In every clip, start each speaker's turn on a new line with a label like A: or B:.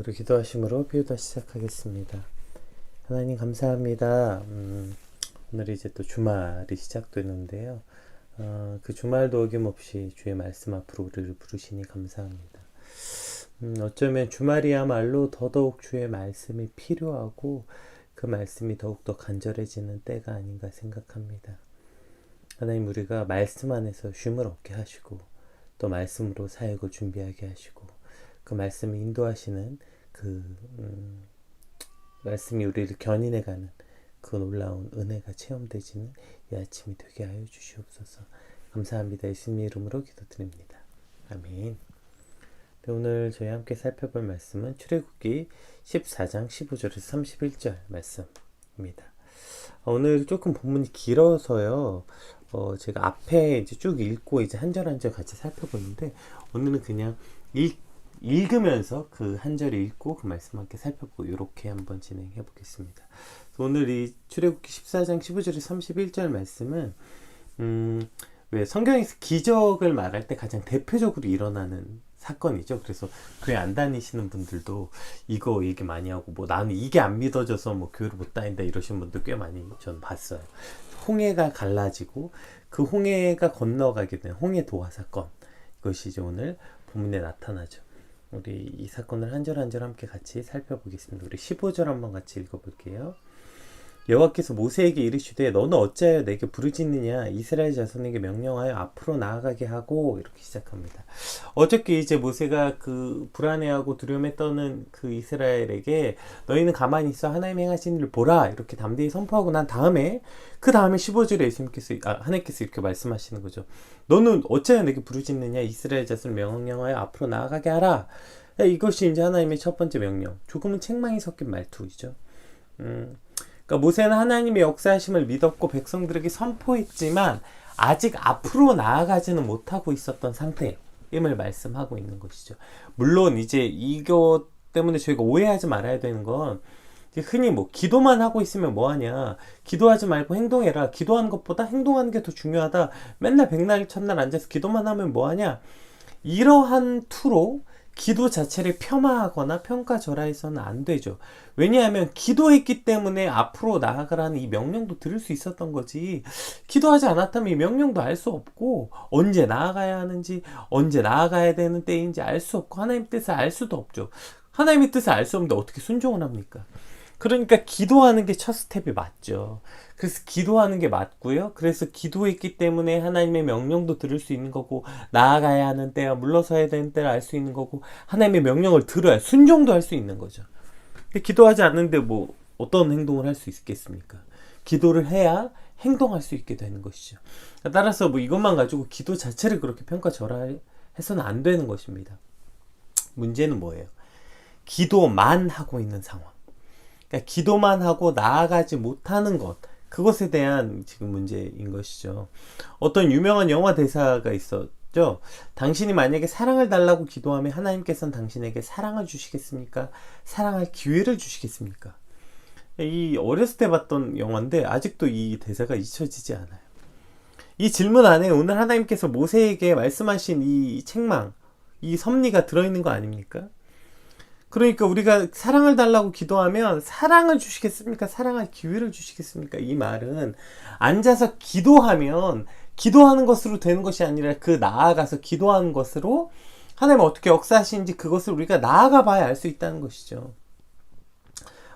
A: 우리 기도하심으로 비유다 시작하겠습니다. 하나님 감사합니다. 오늘 이제 또 주말이 시작되는데요. 그 주말도 어김없이 주의 말씀 앞으로 우리를 부르시니 감사합니다. 어쩌면 주말이야말로 더더욱 주의 말씀이 필요하고 그 말씀이 더욱더 간절해지는 때가 아닌가 생각합니다. 하나님, 우리가 말씀 안에서 쉼을 얻게 하시고 또 말씀으로 사역을 준비하게 하시고 그 말씀을 인도하시는 그 말씀이 우리를 견인해가는 그 놀라운 은혜가 체험되지는 이 아침이 되게 하여 주시옵소서. 감사합니다. 예수님의 이름으로 기도드립니다. 아멘. 네, 오늘 저희 함께 살펴볼 말씀은 출애굽기 14장 15절에서 31절 말씀입니다. 오늘 조금 본문이 길어서요. 제가 앞에 이제 쭉 읽고 이제 한 절 한 절 같이 살펴보는데 오늘은 그냥 읽으면서 그 한 절 읽고 그 말씀 함께 살펴보고 이렇게 한번 진행해 보겠습니다. 오늘 이 출애굽기 14장 15절에서 31절 말씀은 왜 성경에서 기적을 말할 때 가장 대표적으로 일어나는 사건이죠. 그래서 교회 안 다니시는 분들도 이거 얘기 많이 하고 뭐 나는 이게 안 믿어져서 뭐 교회를 못 다닌다 이러신 분들 꽤 많이 전 봤어요. 홍해가 갈라지고 그 홍해가 건너가게 된 홍해 도화 사건, 이것이 이제 오늘 본문에 나타나죠. 우리 이 사건을 한 절 한 절 함께 같이 살펴보겠습니다. 우리 15절 한번 같이 읽어볼게요. 여호와께서 모세에게 이르시되 너는 어찌하여 내게 부르짖느냐, 이스라엘 자손에게 명령하여 앞으로 나아가게 하고, 이렇게 시작합니다. 어저께 이제 모세가 그 불안해하고 두려움에 떠는 그 이스라엘에게 너희는 가만히 있어 하나님 행하신 일을 보라, 이렇게 담대히 선포하고 난 다음에 그 다음에 15절에 하나님께서 이렇게 말씀하시는 거죠. 너는 어찌하여 내게 부르짖느냐, 이스라엘 자손을 명령하여 앞으로 나아가게 하라. 이것이 이제 하나님의 첫 번째 명령. 조금은 책망이 섞인 말투이죠. 그러니까 모세는 하나님의 역사하심을 믿었고 백성들에게 선포했지만 아직 앞으로 나아가지는 못하고 있었던 상태임을 말씀하고 있는 것이죠. 물론 이제 이것 때문에 저희가 오해하지 말아야 되는 건, 흔히 뭐 기도만 하고 있으면 뭐하냐, 기도하지 말고 행동해라, 기도하는 것보다 행동하는 게 더 중요하다, 맨날 백날 첫날 앉아서 기도만 하면 뭐하냐, 이러한 투로 기도 자체를 폄하하거나 평가절하해서는 안 되죠. 왜냐하면 기도했기 때문에 앞으로 나아가라는 이 명령도 들을 수 있었던 거지, 기도하지 않았다면 이 명령도 알 수 없고 언제 나아가야 하는지, 언제 나아가야 되는 때인지 알 수 없고 하나님의 뜻을 알 수도 없죠. 하나님의 뜻을 알 수 없는데 어떻게 순종을 합니까? 그러니까 기도하는 게 첫 스텝이 맞죠. 그래서 기도하는 게 맞고요. 그래서 기도했기 때문에 하나님의 명령도 들을 수 있는 거고, 나아가야 하는 때와 물러서야 되는 때를 알 수 있는 거고, 하나님의 명령을 들어야 순종도 할 수 있는 거죠. 기도하지 않는데 뭐 어떤 행동을 할 수 있겠습니까? 기도를 해야 행동할 수 있게 되는 것이죠. 따라서 뭐 이것만 가지고 기도 자체를 그렇게 평가절하해서는 안 되는 것입니다. 문제는 뭐예요? 기도만 하고 있는 상황. 그러니까 기도만 하고 나아가지 못하는 것, 그것에 대한 지금 문제인 것이죠. 어떤 유명한 영화 대사가 있었죠. 당신이 만약에 사랑을 달라고 기도하면 하나님께서는 당신에게 사랑을 주시겠습니까? 사랑할 기회를 주시겠습니까? 이 어렸을 때 봤던 영화인데 아직도 이 대사가 잊혀지지 않아요. 이 질문 안에 오늘 하나님께서 모세에게 말씀하신 이 책망, 이 섭리가 들어있는 거 아닙니까? 그러니까 우리가 사랑을 달라고 기도하면 사랑을 주시겠습니까? 사랑할 기회를 주시겠습니까? 이 말은 앉아서 기도하면 기도하는 것으로 되는 것이 아니라 그 나아가서 기도하는 것으로 하나님 어떻게 역사하시는지 그것을 우리가 나아가 봐야 알 수 있다는 것이죠.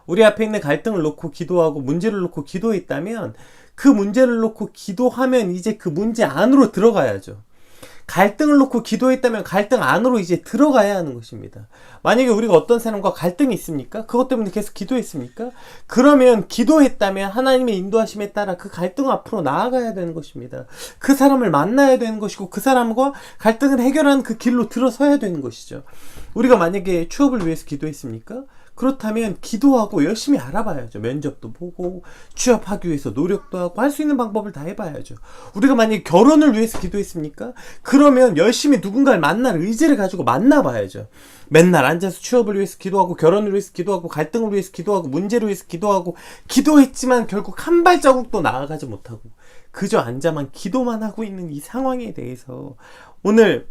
A: 우리 앞에 있는 갈등을 놓고 기도하고 문제를 놓고 기도했다면 그 문제를 놓고 기도하면 이제 그 문제 안으로 들어가야죠. 갈등을 놓고 기도했다면 갈등 안으로 이제 들어가야 하는 것입니다. 만약에 우리가 어떤 사람과 갈등이 있습니까? 그것 때문에 계속 기도했습니까? 그러면 기도했다면 하나님의 인도하심에 따라 그 갈등 앞으로 나아가야 되는 것입니다. 그 사람을 만나야 되는 것이고 그 사람과 갈등을 해결하는 그 길로 들어서야 되는 것이죠. 우리가 만약에 취업을 위해서 기도했습니까? 그렇다면 기도하고 열심히 알아봐야죠. 면접도 보고 취업하기 위해서 노력도 하고 할 수 있는 방법을 다 해봐야죠. 우리가 만약에 결혼을 위해서 기도했습니까? 그러면 열심히 누군가를 만날 의지를 가지고 만나봐야죠. 맨날 앉아서 취업을 위해서 기도하고 결혼을 위해서 기도하고 갈등을 위해서 기도하고 문제를 위해서 기도하고 기도했지만 결국 한 발자국도 나아가지 못하고 그저 앉아만 기도만 하고 있는 이 상황에 대해서 오늘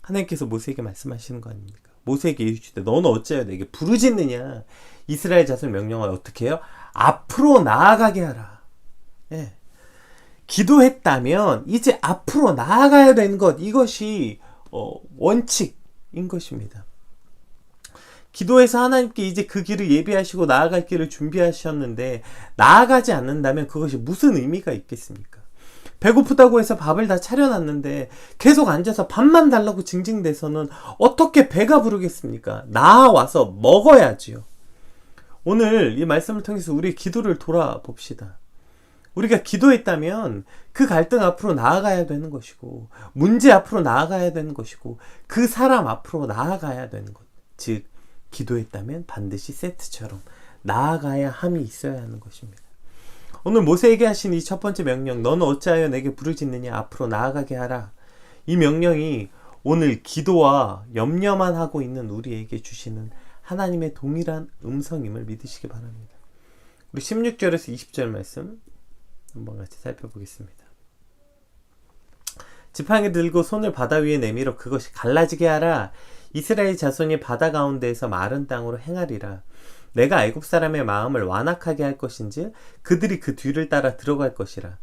A: 하나님께서 모세에게 말씀하시는 거 아닙니까? 모세에게 이르시되 너는 어찌하여 내게 부르짖느냐. 이스라엘 자손 명령하여 어떻게 해요? 앞으로 나아가게 하라. 예. 기도했다면 이제 앞으로 나아가야 되는 것, 이것이 원칙인 것입니다. 기도해서 하나님께 이제 그 길을 예비하시고 나아갈 길을 준비하셨는데 나아가지 않는다면 그것이 무슨 의미가 있겠습니까? 배고프다고 해서 밥을 다 차려놨는데 계속 앉아서 밥만 달라고 징징대서는 어떻게 배가 부르겠습니까? 나와서 먹어야지요. 오늘 이 말씀을 통해서 우리 기도를 돌아봅시다. 우리가 기도했다면 그 갈등 앞으로 나아가야 되는 것이고, 문제 앞으로 나아가야 되는 것이고, 그 사람 앞으로 나아가야 되는 것. 즉 기도했다면 반드시 세트처럼 나아가야 함이 있어야 하는 것입니다. 오늘 모세에게 하신 이 첫 번째 명령, 너는 어찌하여 내게 부르짖느냐, 앞으로 나아가게 하라. 이 명령이 오늘 기도와 염려만 하고 있는 우리에게 주시는 하나님의 동일한 음성임을 믿으시기 바랍니다. 우리 16절에서 20절 말씀 한번 같이 살펴보겠습니다. 지팡이 들고 손을 바다 위에 내밀어 그것이 갈라지게 하라. 이스라엘 자손이 바다 가운데에서 마른 땅으로 행하리라. 내가 애굽 사람의 마음을 완악하게 할 것인지 그들이 그 뒤를 따라 들어갈 것이라.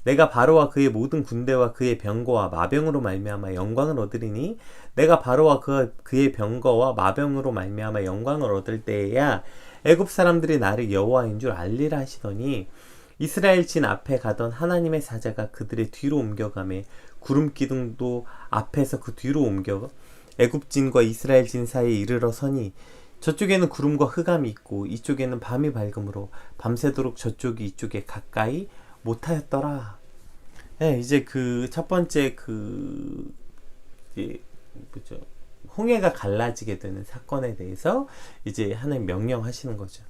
A: 내가 바로와 그의 모든 군대와 그의 병거와 마병으로 말미암아 영광을 얻으리니 내가 바로와 그의 병거와 마병으로 말미암아 영광을 얻을 때에야 애굽 사람들이 나를 여호와인 줄 알리라 하시더니 이스라엘 진 앞에 가던 하나님의 사자가 그들의 뒤로 옮겨가매 구름 기둥도 앞에서 그 뒤로 옮겨 애굽 진과 이스라엘 진 사이에 이르러 서니 저쪽에는 구름과 흑암이 있고 이쪽에는 밤이 밝음으로 밤새도록 저쪽이 이쪽에 가까이 못하였더라. 네, 이제 그 첫 번째 홍해가 갈라지게 되는 사건에 대해서 이제 하나님 명령하시는 거죠.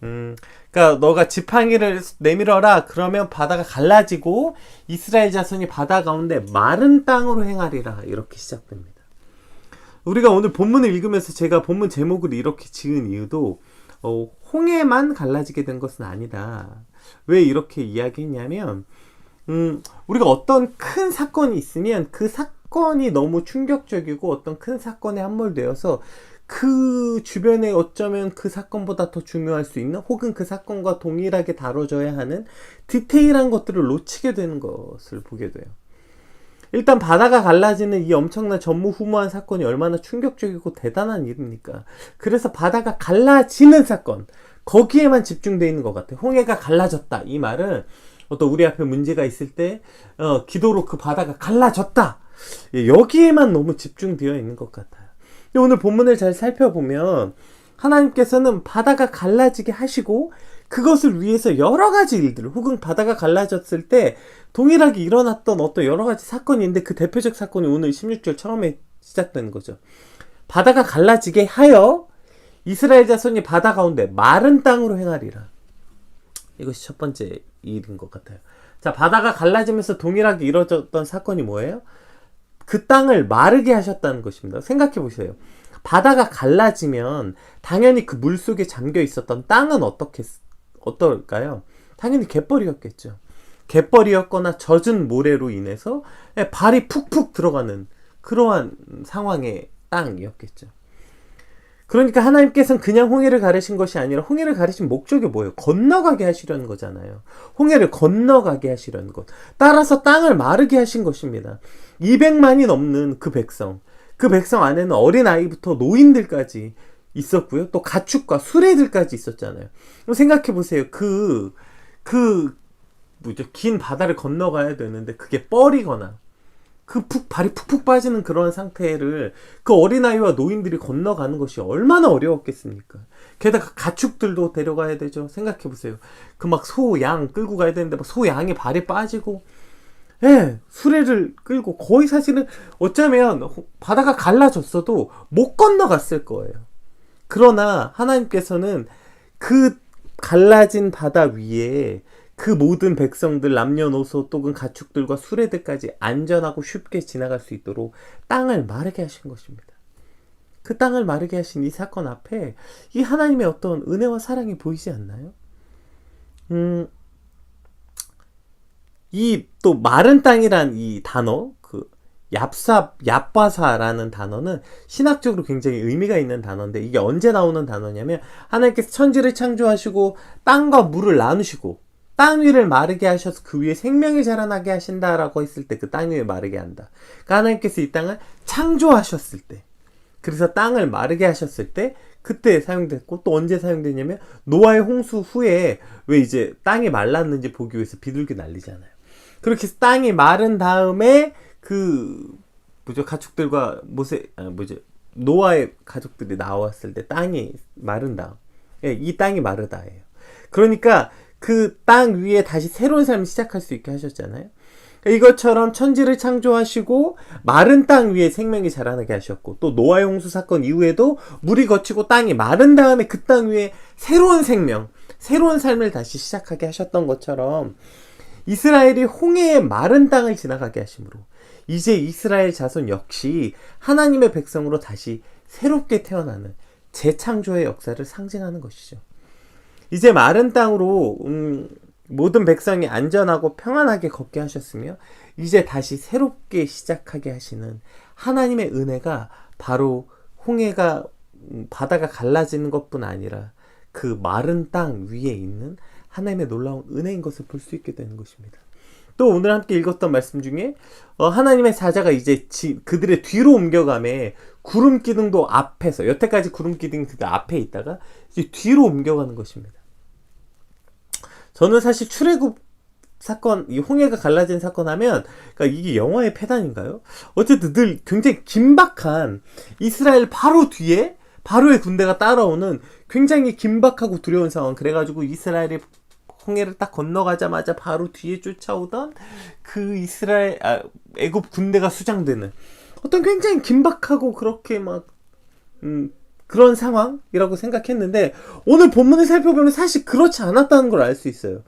A: 그러니까 너가 지팡이를 내밀어라. 그러면 바다가 갈라지고 이스라엘 자손이 바다 가운데 마른 땅으로 행하리라. 이렇게 시작됩니다. 우리가 오늘 본문을 읽으면서 제가 본문 제목을 이렇게 지은 이유도 홍해만 갈라지게 된 것은 아니다. 왜 이렇게 이야기했냐면 우리가 어떤 큰 사건이 있으면 그 사건이 너무 충격적이고 어떤 큰 사건에 함몰되어서 그 주변에 어쩌면 그 사건보다 더 중요할 수 있는 혹은 그 사건과 동일하게 다뤄져야 하는 디테일한 것들을 놓치게 되는 것을 보게 돼요. 일단 바다가 갈라지는 이 엄청난 전무후무한 사건이 얼마나 충격적이고 대단한 일입니까? 그래서 바다가 갈라지는 사건, 거기에만 집중되어 있는 것 같아요. 홍해가 갈라졌다. 이 말은 어떤 우리 앞에 문제가 있을 때 기도로 그 바다가 갈라졌다. 여기에만 너무 집중되어 있는 것 같아요. 오늘 본문을 잘 살펴보면 하나님께서는 바다가 갈라지게 하시고 그것을 위해서 여러 가지 일들 혹은 바다가 갈라졌을 때 동일하게 일어났던 어떤 여러 가지 사건이 있는데 그 대표적 사건이 오늘 16절 처음에 시작되는 거죠. 바다가 갈라지게 하여 이스라엘 자손이 바다 가운데 마른 땅으로 행하리라. 이것이 첫 번째 일인 것 같아요. 자, 바다가 갈라지면서 동일하게 이루어졌던 사건이 뭐예요? 그 땅을 마르게 하셨다는 것입니다. 생각해 보세요. 바다가 갈라지면 당연히 그 물속에 잠겨 있었던 땅은 어떨까요? 당연히 갯벌이었겠죠. 갯벌이었거나 젖은 모래로 인해서 발이 푹푹 들어가는 그러한 상황의 땅이었겠죠. 그러니까 하나님께서는 그냥 홍해를 가르신 것이 아니라 홍해를 가르신 목적이 뭐예요? 건너가게 하시려는 거잖아요. 홍해를 건너가게 하시려는 것. 따라서 땅을 마르게 하신 것입니다. 200만이 넘는 그 백성 안에는 어린아이부터 노인들까지 있었고요. 또 가축과 수레들까지 있었잖아요. 생각해 보세요. 긴 바다를 건너가야 되는데 그게 뻘이거나 발이 푹푹 빠지는 그런 상태를 그 어린아이와 노인들이 건너가는 것이 얼마나 어려웠겠습니까? 게다가 가축들도 데려가야 되죠. 생각해보세요. 그 막 소, 양 끌고 가야 되는데 막 소, 양이 발이 빠지고 수레를 끌고 거의 사실은 어쩌면 바다가 갈라졌어도 못 건너갔을 거예요. 그러나 하나님께서는 그 갈라진 바다 위에 그 모든 백성들 남녀노소 또는 가축들과 수레들까지 안전하고 쉽게 지나갈 수 있도록 땅을 마르게 하신 것입니다. 그 땅을 마르게 하신 이 사건 앞에 이 하나님의 어떤 은혜와 사랑이 보이지 않나요? 이 또 마른 땅이란 이 단어, 얍바사라는 단어는 신학적으로 굉장히 의미가 있는 단어인데, 이게 언제 나오는 단어냐면 하나님께서 천지를 창조하시고 땅과 물을 나누시고 땅 위를 마르게 하셔서 그 위에 생명이 자라나게 하신다라고 했을 때, 그 땅 위에 마르게 한다. 그러니까 하나님께서 이 땅을 창조하셨을 때, 그래서 땅을 마르게 하셨을 때 그때 사용됐고, 또 언제 사용되냐면 노아의 홍수 후에 왜 이제 땅이 말랐는지 보기 위해서 비둘기 날리잖아요. 그렇게 해서 땅이 마른 다음에 가축들과 노아의 가족들이 나왔을 때 땅이 마른 다음, 이 땅이 마르다예요. 그러니까 그 땅 위에 다시 새로운 삶을 시작할 수 있게 하셨잖아요. 이것처럼 천지를 창조하시고 마른 땅 위에 생명이 자라나게 하셨고, 또 노아의 홍수 사건 이후에도 물이 거치고 땅이 마른 다음에 그 땅 위에 새로운 생명, 새로운 삶을 다시 시작하게 하셨던 것처럼, 이스라엘이 홍해의 마른 땅을 지나가게 하심으로 이제 이스라엘 자손 역시 하나님의 백성으로 다시 새롭게 태어나는 재창조의 역사를 상징하는 것이죠. 이제 마른 땅으로 모든 백성이 안전하고 평안하게 걷게 하셨으며, 이제 다시 새롭게 시작하게 하시는 하나님의 은혜가 바로 홍해가 바다가 갈라지는 것뿐 아니라 그 마른 땅 위에 있는 하나님의 놀라운 은혜인 것을 볼 수 있게 되는 것입니다. 또 오늘 함께 읽었던 말씀 중에 하나님의 사자가 이제 그들의 뒤로 옮겨가매 구름 기둥도 앞에서, 여태까지 구름 기둥이 그들 앞에 있다가 이제 뒤로 옮겨가는 것입니다. 저는 사실 출애굽 사건, 이 홍해가 갈라진 사건 하면, 그러니까 이게 영화의 패단인가요? 어쨌든 늘 굉장히 긴박한, 이스라엘 바로 뒤에 바로의 군대가 따라오는 굉장히 긴박하고 두려운 상황. 그래가지고 이스라엘이 홍해를 딱 건너가자마자 바로 뒤에 쫓아오던 그 애굽 군대가 수장되는 어떤 굉장히 긴박하고 그렇게 그런 상황이라고 생각했는데, 오늘 본문을 살펴보면 사실 그렇지 않았다는 걸 알 수 있어요.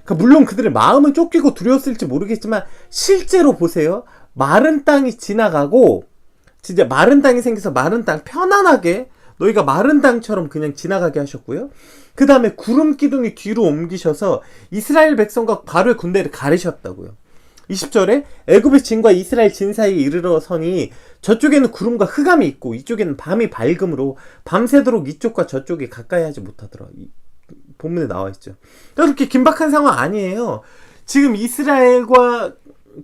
A: 그러니까 물론 그들의 마음은 쫓기고 두려웠을지 모르겠지만, 실제로 보세요. 마른 땅이 지나가고, 진짜 마른 땅이 생겨서 마른 땅, 편안하게 너희가 마른 땅처럼 그냥 지나가게 하셨고요. 그 다음에 구름 기둥이 뒤로 옮기셔서 이스라엘 백성과 바로의 군대를 가르셨다고요. 20절에 애굽의 진과 이스라엘 진 사이에 이르러 서니 저쪽에는 구름과 흑암이 있고 이쪽에는 밤이 밝음으로 밤새도록 이쪽과 저쪽이 가까이 하지 못하더라. 본문에 나와 있죠. 그렇게 긴박한 상황 아니에요. 지금 이스라엘과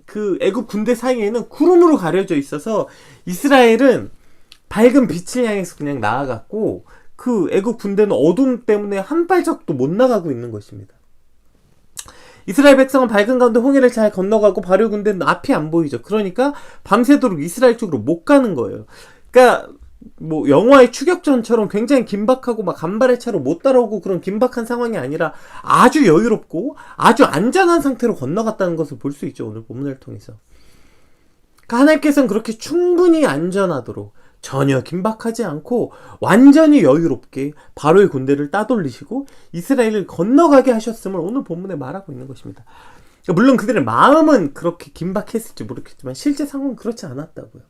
A: 그 애굽 군대 사이에는 구름으로 가려져 있어서 이스라엘은 밝은 빛을 향해서 그냥 나아갔고, 그 애굽 군대는 어둠 때문에 한 발짝도 못 나가고 있는 것입니다. 이스라엘 백성은 밝은 가운데 홍해를 잘 건너가고 바로 군대는 앞이 안 보이죠. 그러니까 밤새도록 이스라엘 쪽으로 못 가는 거예요. 그러니까 영화의 추격전처럼 굉장히 긴박하고 간발의 차로 못 따라오고 그런 긴박한 상황이 아니라 아주 여유롭고 아주 안전한 상태로 건너갔다는 것을 볼 수 있죠. 오늘 본문을 통해서. 그러니까 하나님께서는 그렇게 충분히 안전하도록 전혀 긴박하지 않고 완전히 여유롭게 바로의 군대를 따돌리시고 이스라엘을 건너가게 하셨음을 오늘 본문에 말하고 있는 것입니다. 물론 그들의 마음은 그렇게 긴박했을지 모르겠지만 실제 상황은 그렇지 않았다고요.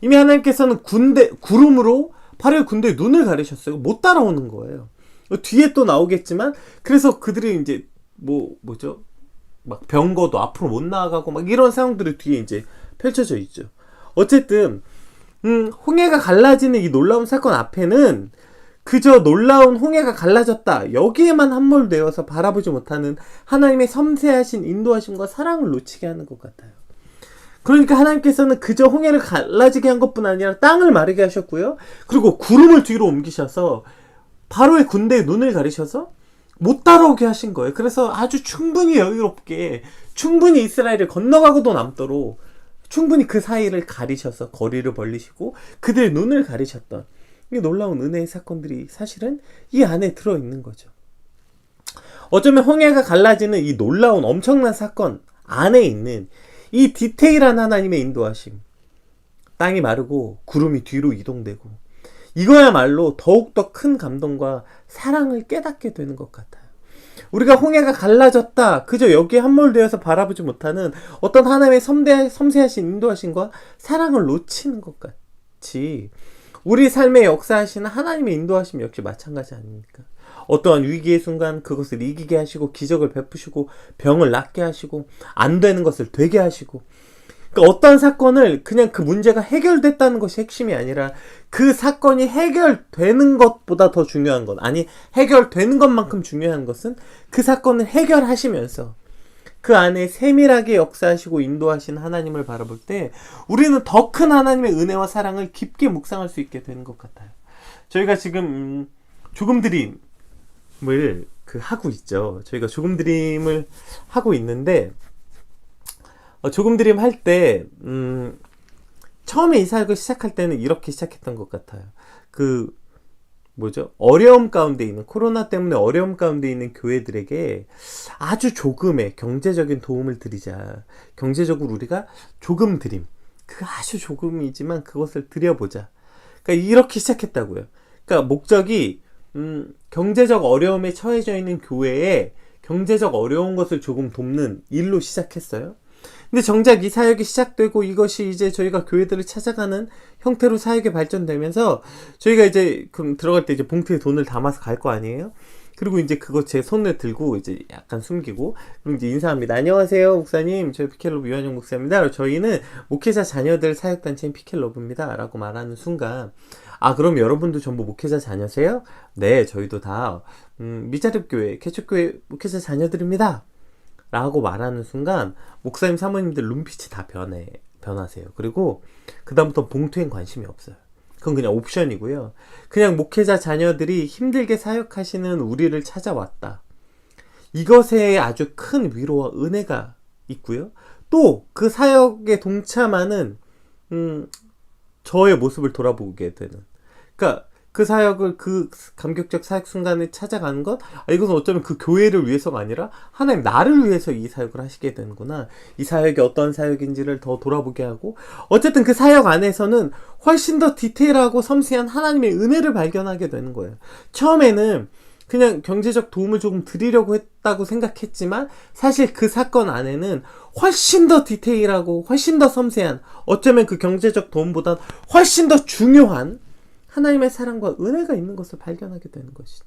A: 이미 하나님께서는 구름으로 바로의 군대의 눈을 가리셨어요. 못 따라오는 거예요. 뒤에 또 나오겠지만, 그래서 그들이 이제 병거도 앞으로 못 나아가고 이런 상황들이 뒤에 이제 펼쳐져 있죠. 어쨌든 홍해가 갈라지는 이 놀라운 사건 앞에는 그저 놀라운 홍해가 갈라졌다, 여기에만 함몰되어서 바라보지 못하는 하나님의 섬세하신 인도하심과 사랑을 놓치게 하는 것 같아요. 그러니까 하나님께서는 그저 홍해를 갈라지게 한 것뿐 아니라 땅을 마르게 하셨고요. 그리고 구름을 뒤로 옮기셔서 바로의 군대의 눈을 가리셔서 못 따라오게 하신 거예요. 그래서 아주 충분히 여유롭게, 충분히 이스라엘을 건너가고도 남도록 충분히 그 사이를 가리셔서 거리를 벌리시고 그들의 눈을 가리셨던 이 놀라운 은혜의 사건들이 사실은 이 안에 들어있는 거죠. 어쩌면 홍해가 갈라지는 이 놀라운 엄청난 사건 안에 있는 이 디테일한 하나님의 인도하심, 땅이 마르고 구름이 뒤로 이동되고, 이거야말로 더욱더 큰 감동과 사랑을 깨닫게 되는 것 같아요. 우리가 홍해가 갈라졌다, 그저 여기에 함몰되어서 바라보지 못하는 어떤 하나님의 섬세하신 인도하심과 사랑을 놓치는 것 같이 우리 삶에 역사하시는 하나님의 인도하심 역시 마찬가지 아닙니까? 어떠한 위기의 순간 그것을 이기게 하시고 기적을 베푸시고 병을 낫게 하시고 안 되는 것을 되게 하시고, 그러니까 어떤 사건을 그냥 그 문제가 해결됐다는 것이 핵심이 아니라 그 사건이 해결되는 것보다 더 중요한 것, 아니 해결되는 것만큼 중요한 것은 그 사건을 해결하시면서 그 안에 세밀하게 역사하시고 인도하신 하나님을 바라볼 때 우리는 더 큰 하나님의 은혜와 사랑을 깊게 묵상할 수 있게 되는 것 같아요. 저희가 지금 조금 드림을 하고 있죠. 저희가 조금 드림을 하고 있는데 조금 드림 할 때 처음에 이 사역을 시작할 때는 이렇게 시작했던 것 같아요. 어려움 가운데 있는, 코로나 때문에 어려움 가운데 있는 교회들에게 아주 조금의 경제적인 도움을 드리자. 경제적으로 우리가 조금 드림, 그 아주 조금이지만 그것을 드려보자. 그러니까 이렇게 시작했다고요. 그러니까 목적이 경제적 어려움에 처해져 있는 교회에 경제적 어려운 것을 조금 돕는 일로 시작했어요. 근데 정작 이 사역이 시작되고 이것이 이제 저희가 교회들을 찾아가는 형태로 사역이 발전되면서 저희가 이제 그럼 들어갈 때 이제 봉투에 돈을 담아서 갈 거 아니에요? 그리고 이제 그거 제 손에 들고 이제 약간 숨기고 그럼 이제 인사합니다. 안녕하세요 목사님, 저희 피켈러브 유한영 목사입니다. 저희는 목회자 자녀들 사역단체인 피켈러브입니다 라고 말하는 순간, 그럼 여러분도 전부 목회자 자녀세요? 네, 저희도 다 미자립교회 개척교회 목회자 자녀들입니다 라고 말하는 순간 목사님 사모님들 눈빛이 다 변하세요. 그리고 그 다음부터 봉투엔 관심이 없어요. 그건 그냥 옵션이고요. 그냥 목회자 자녀들이 힘들게 사역하시는 우리를 찾아왔다. 이것에 아주 큰 위로와 은혜가 있고요. 또 그 사역에 동참하는 저의 모습을 돌아보게 되는, 그러니까 그 사역을, 그 감격적 사역 순간에 찾아가는 것, 이것은 어쩌면 그 교회를 위해서가 아니라 하나님 나를 위해서 이 사역을 하시게 되는구나. 이 사역이 어떤 사역인지를 더 돌아보게 하고, 어쨌든 그 사역 안에서는 훨씬 더 디테일하고 섬세한 하나님의 은혜를 발견하게 되는 거예요. 처음에는 그냥 경제적 도움을 조금 드리려고 했다고 생각했지만 사실 그 사건 안에는 훨씬 더 디테일하고 훨씬 더 섬세한, 어쩌면 그 경제적 도움보다 훨씬 더 중요한 하나님의 사랑과 은혜가 있는 것을 발견하게 되는 것이죠.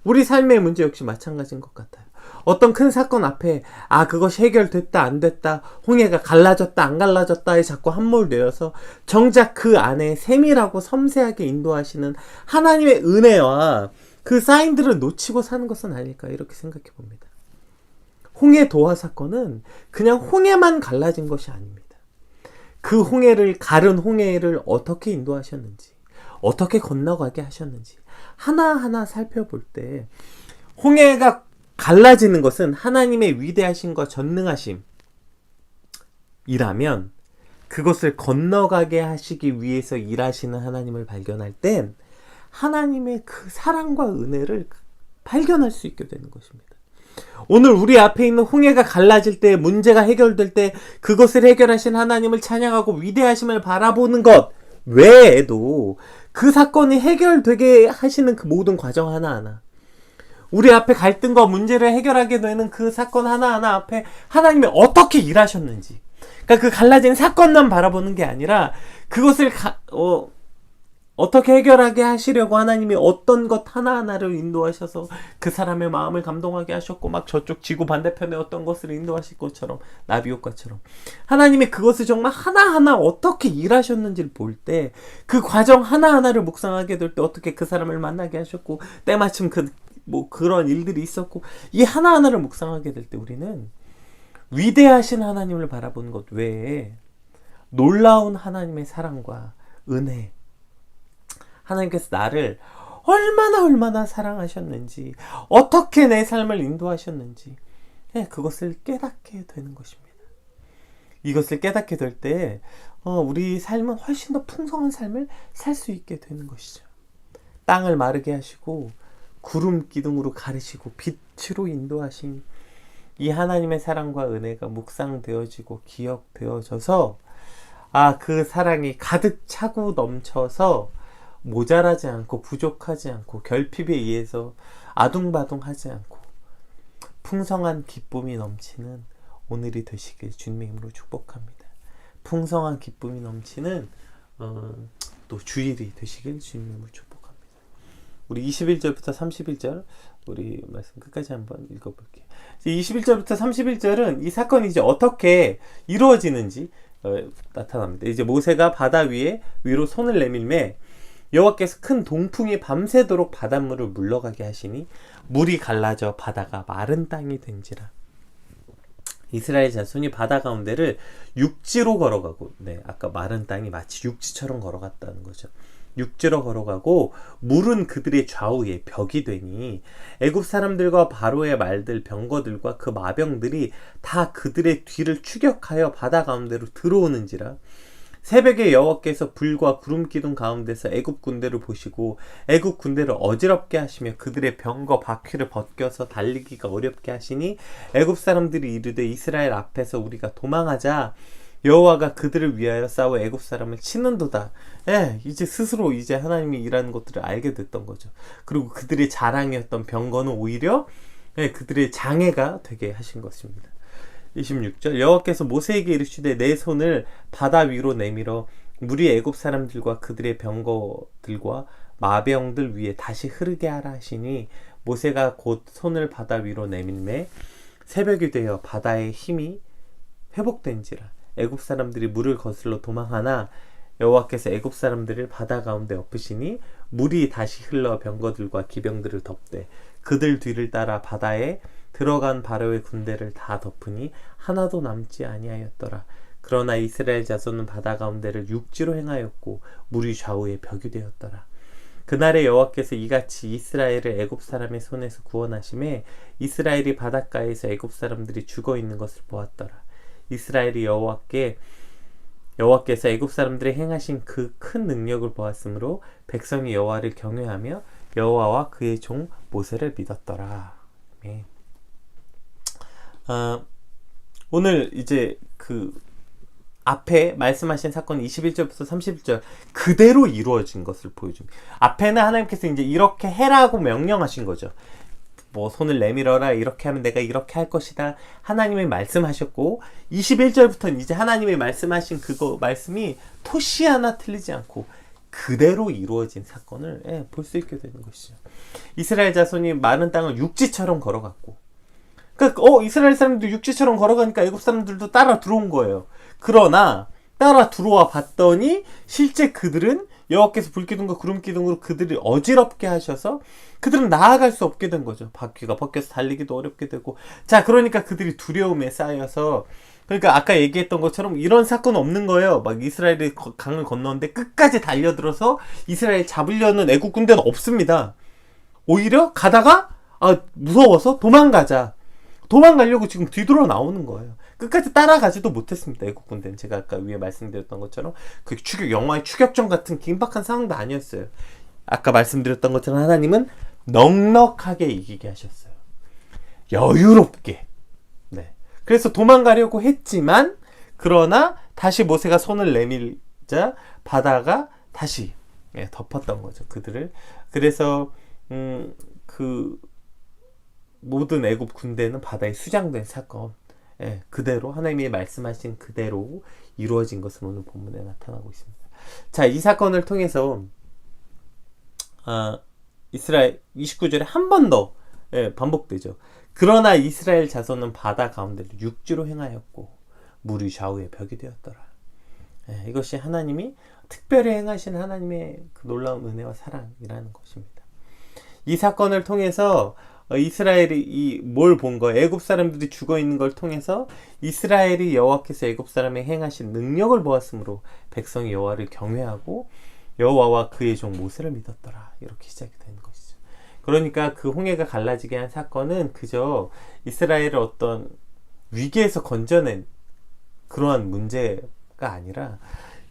A: 우리 삶의 문제 역시 마찬가지인 것 같아요. 어떤 큰 사건 앞에 그것이 해결됐다 안 됐다, 홍해가 갈라졌다 안 갈라졌다에 자꾸 함몰되어서 정작 그 안에 세밀하고 섬세하게 인도하시는 하나님의 은혜와 그 사인들을 놓치고 사는 것은 아닐까, 이렇게 생각해 봅니다. 홍해 도화 사건은 그냥 홍해만 갈라진 것이 아닙니다. 그 홍해를, 가른 홍해를 어떻게 인도하셨는지, 어떻게 건너가게 하셨는지 하나하나 살펴볼 때 홍해가 갈라지는 것은 하나님의 위대하심과 전능하심이라면 그것을 건너가게 하시기 위해서 일하시는 하나님을 발견할 땐 하나님의 그 사랑과 은혜를 발견할 수 있게 되는 것입니다. 오늘 우리 앞에 있는 홍해가 갈라질 때, 문제가 해결될 때 그것을 해결하신 하나님을 찬양하고 위대하심을 바라보는 것 외에도 그 사건이 해결되게 하시는 그 모든 과정 하나하나, 우리 앞에 갈등과 문제를 해결하게 되는 그 사건 하나하나 앞에 하나님이 어떻게 일하셨는지, 그러니까 그 갈라진 사건만 바라보는 게 아니라 그것을 어떻게 해결하게 하시려고 하나님이 어떤 것 하나하나를 인도하셔서 그 사람의 마음을 감동하게 하셨고, 막 저쪽 지구 반대편에 어떤 것을 인도하실 것처럼, 나비효과처럼 하나님이 그것을 정말 하나하나 어떻게 일하셨는지를 볼 때, 그 과정 하나하나를 묵상하게 될 때 어떻게 그 사람을 만나게 하셨고, 때마침 그런 일들이 있었고, 이 하나하나를 묵상하게 될 때 우리는 위대하신 하나님을 바라보는 것 외에 놀라운 하나님의 사랑과 은혜, 하나님께서 나를 얼마나 사랑하셨는지, 어떻게 내 삶을 인도하셨는지, 그것을 깨닫게 되는 것입니다. 이것을 깨닫게 될 때 우리 삶은 훨씬 더 풍성한 삶을 살 수 있게 되는 것이죠. 땅을 마르게 하시고 구름 기둥으로 가르시고 빛으로 인도하신 이 하나님의 사랑과 은혜가 묵상되어지고 기억되어져서 그 사랑이 가득 차고 넘쳐서 모자라지 않고 부족하지 않고 결핍에 의해서 아둥바둥하지 않고 풍성한 기쁨이 넘치는 오늘이 되시길 주님의 이름으로 축복합니다. 풍성한 기쁨이 넘치는 또 주일이 되시길 주님의 이름으로 축복합니다. 우리 21절부터 31절 우리 말씀 끝까지 한번 읽어볼게요. 21절부터 31절은 이 사건이 이제 어떻게 이루어지는지, 나타납니다. 이제 모세가 바다 위로 손을 내밀매 여호와께서 큰 동풍이 밤새도록 바닷물을 물러가게 하시니 물이 갈라져 바다가 마른 땅이 된지라. 이스라엘 자손이 바다 가운데를 육지로 걸어가고, 아까 마른 땅이 마치 육지처럼 걸어갔다는 거죠. 육지로 걸어가고 물은 그들의 좌우에 벽이 되니 애굽 사람들과 바로의 말들 병거들과 그 마병들이 다 그들의 뒤를 추격하여 바다 가운데로 들어오는지라. 새벽에 여호와께서 불과 구름 기둥 가운데서 애굽 군대를 보시고 애굽 군대를 어지럽게 하시며 그들의 병거 바퀴를 벗겨서 달리기가 어렵게 하시니 애굽 사람들이 이르되 이스라엘 앞에서 우리가 도망하자. 여호와가 그들을 위하여 싸워 애굽 사람을 치는도다. 이제 스스로 이제 하나님이 일하는 것들을 알게 됐던 거죠. 그리고 그들의 자랑이었던 병거는 오히려 그들의 장애가 되게 하신 것입니다. 26절 여호와께서 모세에게 이르시되 내 손을 바다 위로 내밀어 물이 애굽 사람들과 그들의 병거들과 마병들 위에 다시 흐르게 하라 하시니 모세가 곧 손을 바다 위로 내밀매 새벽이 되어 바다의 힘이 회복된지라. 애굽 사람들이 물을 거슬러 도망하나 여호와께서 애굽 사람들을 바다 가운데 엎으시니 물이 다시 흘러 병거들과 기병들을 덮되 그들 뒤를 따라 바다에 들어간 바로의 군대를 다 덮으니 하나도 남지 아니하였더라. 그러나 이스라엘 자손은 바다 가운데를 육지로 행하였고 물이 좌우에 벽이 되었더라. 그날에 여호와께서 이같이 이스라엘을 애굽 사람의 손에서 구원하심에 이스라엘이 바닷가에서 애굽 사람들이 죽어 있는 것을 보았더라. 이스라엘이 여호와께서 애굽 사람들이 행하신 그 큰 능력을 보았으므로 백성이 여호와를 경외하며 여호와와 그의 종 모세를 믿었더라. 아멘. 오늘 이제 그 앞에 말씀하신 사건 21절부터 31절 그대로 이루어진 것을 보여줍니다. 앞에는 하나님께서 이제 이렇게 해라고 명령하신 거죠. 뭐 손을 내밀어라, 이렇게 하면 내가 이렇게 할 것이다. 하나님이 말씀하셨고 21절부터는 이제 하나님이 말씀하신 그거 말씀이 토시 하나 틀리지 않고 그대로 이루어진 사건을 볼 수 있게 되는 것이죠. 이스라엘 자손이 마른 땅을 육지처럼 걸어갔고, 그러니까 이스라엘 사람들도 육지처럼 걸어가니까 애굽 사람들도 따라 들어온 거예요. 그러나 따라 들어와 봤더니 실제 그들은 여호와께서 불기둥과 구름기둥으로 그들을 어지럽게 하셔서 그들은 나아갈 수 없게 된 거죠. 바퀴가 벗겨서 달리기도 어렵게 되고, 자, 그러니까 그들이 두려움에 쌓여서, 그러니까 아까 얘기했던 것처럼 이런 사건 없는 거예요. 막 이스라엘이 강을 건너는데 끝까지 달려들어서 이스라엘 잡으려는 애국 군대는 없습니다. 오히려 가다가 무서워서 도망가려고 지금 뒤돌아 나오는 거예요. 끝까지 따라가지도 못했습니다. 애국 군대는 제가 아까 위에 말씀드렸던 것처럼 그 영화의 추격전 같은 긴박한 상황도 아니었어요. 아까 말씀드렸던 것처럼 하나님은 넉넉하게 이기게 하셨어요. 여유롭게. 그래서 도망가려고 했지만, 그러나 다시 모세가 손을 내밀자 바다가 다시 덮었던 거죠, 그들을. 그래서 그 모든 애굽 군대는 바다에 수장된 사건, 그대로 하나님이 말씀하신 그대로 이루어진 것은 오늘 본문에 나타나고 있습니다. 자, 이 사건을 통해서 이스라엘 29절에 한 번 더 반복되죠. 그러나 이스라엘 자손은 바다 가운데를 육지로 행하였고 물이 좌우에 벽이 되었더라. 이것이 하나님이 특별히 행하신 하나님의 그 놀라운 은혜와 사랑이라는 것입니다. 이 사건을 통해서 이스라엘이 뭘 본 거예요? 애굽 사람들이 죽어 있는 걸 통해서 이스라엘이 여호와께서 애굽 사람에 행하신 능력을 보았으므로 백성이 여호와를 경외하고 여호와와 그의 종 모세를 믿었더라. 이렇게 시작이 되는 것이죠. 그러니까 그 홍해가 갈라지게 한 사건은 그저 이스라엘을 어떤 위기에서 건져낸 그러한 문제가 아니라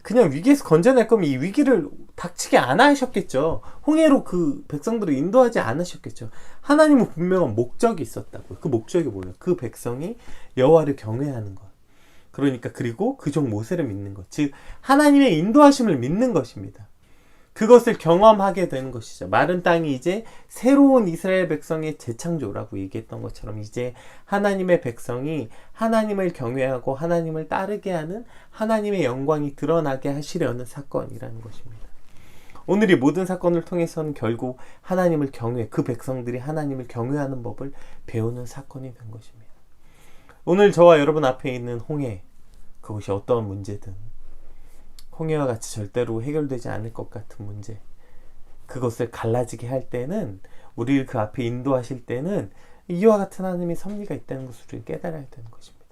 A: 그냥 위기에서 건져낼 거면 이 위기를 닥치게 안 하셨겠죠. 홍해로 그 백성들을 인도하지 않으셨겠죠. 하나님은 분명한 목적이 있었다고요. 그 목적이 뭐예요? 그 백성이 여호와를 경외하는 것. 그러니까 그리고 그 종 모세를 믿는 것. 즉 하나님의 인도하심을 믿는 것입니다. 그것을 경험하게 되는 것이죠. 마른 땅이 이제 새로운 이스라엘 백성의 재창조라고 얘기했던 것처럼 이제 하나님의 백성이 하나님을 경외하고 하나님을 따르게 하는 하나님의 영광이 드러나게 하시려는 사건이라는 것입니다. 오늘 이 모든 사건을 통해서는 결국 하나님을 그 백성들이 하나님을 경외하는 법을 배우는 사건이 된 것입니다. 오늘 저와 여러분 앞에 있는 홍해, 그것이 어떠한 문제든 홍해와 같이 절대로 해결되지 않을 것 같은 문제, 그것을 갈라지게 할 때는, 우리를 그 앞에 인도하실 때는 이와 같은 하나님의 섭리가 있다는 것을 우리는 깨달아야 되는 것입니다.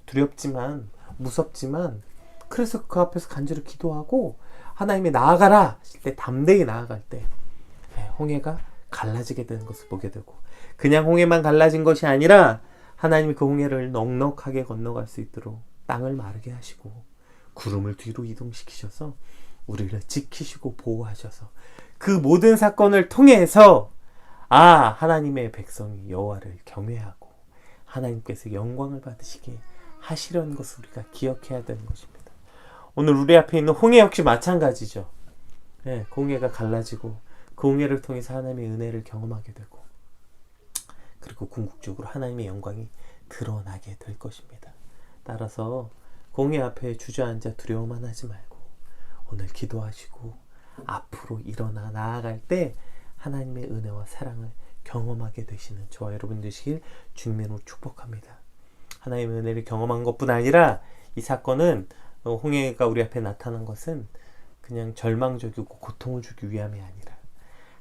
A: 두렵지만, 무섭지만, 그래서 그 앞에서 간절히 기도하고 하나님이 나아가라 하실 때, 담대히 나아갈 때 홍해가 갈라지게 되는 것을 보게 되고, 그냥 홍해만 갈라진 것이 아니라 하나님이 그 홍해를 넉넉하게 건너갈 수 있도록 땅을 마르게 하시고 구름을 뒤로 이동시키셔서 우리를 지키시고 보호하셔서 그 모든 사건을 통해서 하나님의 백성이 여호와를 경외하고 하나님께서 영광을 받으시게 하시려는 것을 우리가 기억해야 되는 것입니다. 오늘 우리 앞에 있는 홍해 역시 마찬가지죠. 그 홍해가 갈라지고 그 홍해를 통해서 하나님의 은혜를 경험하게 되고, 그리고 궁극적으로 하나님의 영광이 드러나게 될 것입니다. 따라서 홍해 앞에 주저앉아 두려워만 하지 말고 오늘 기도하시고 앞으로 일어나 나아갈 때 하나님의 은혜와 사랑을 경험하게 되시는 저와 여러분 되시길 주님으로 축복합니다. 하나님의 은혜를 경험한 것뿐 아니라 이 사건은, 홍해가 우리 앞에 나타난 것은 그냥 절망적이고 고통을 주기 위함이 아니라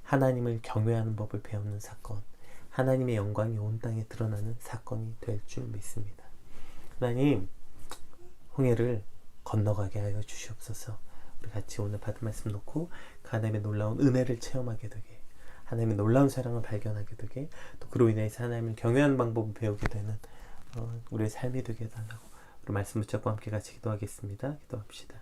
A: 하나님을 경외하는 법을 배우는 사건, 하나님의 영광이 온 땅에 드러나는 사건이 될 줄 믿습니다. 하나님, 홍해를 건너가게 하여 주시옵소서. 우리 같이 오늘 받은 말씀 놓고 하나님의 놀라운 은혜를 체험하게 되게, 하나님의 놀라운 사랑을 발견하게 되게, 또 그로 인해서 하나님을 경외하는 방법을 배우게 되는 우리의 삶이 되게 해달라고 우리 말씀 붙잡고 함께 같이 기도하겠습니다. 기도합시다.